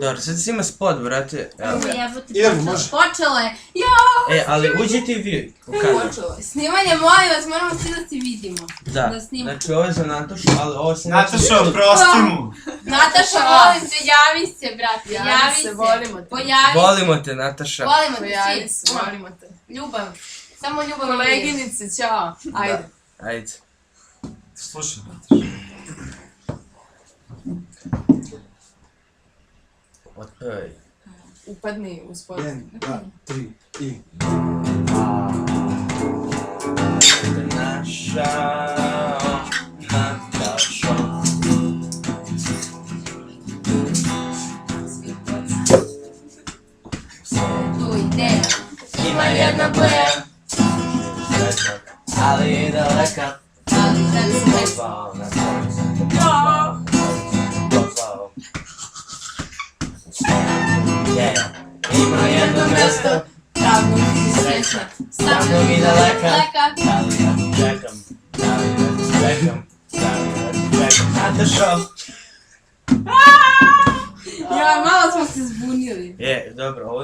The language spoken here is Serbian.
Dobro, sad si ima spot, brate. Idemo, može. Počelo je. Jao! Ali uđite i vi. Počelo je. Snimanje, molim vas, moramo svi da se vidimo. Da, znači ovo je za Natašu, ali ovo se... Nataša, oprosti mu. Nataša, molim se, javi se, brate. Javi se. Volimo te. Pojavi se. Volimo te, Nataša. Volimo te Pojavi svi. se, volimo te. Ljubav. Samo ljubav. Koleginice, ćao. Ajde. Ajde. Slušaj, Nataša. Otpevaj. Upadni u spot. 1, 2, 3 i... Našao, Natašo. Svetu ideja. Ima jedna blea, srećna, ali i daleka. Ali sad se ne... Poзвао na koju, poзвао. Ideja, ima jedno mesto, Tamo si srećna. sa mnom i daleka. Daleka. Čekam, čekam, Natašo. Ja, malo smo se zbunili. Dobro, ovo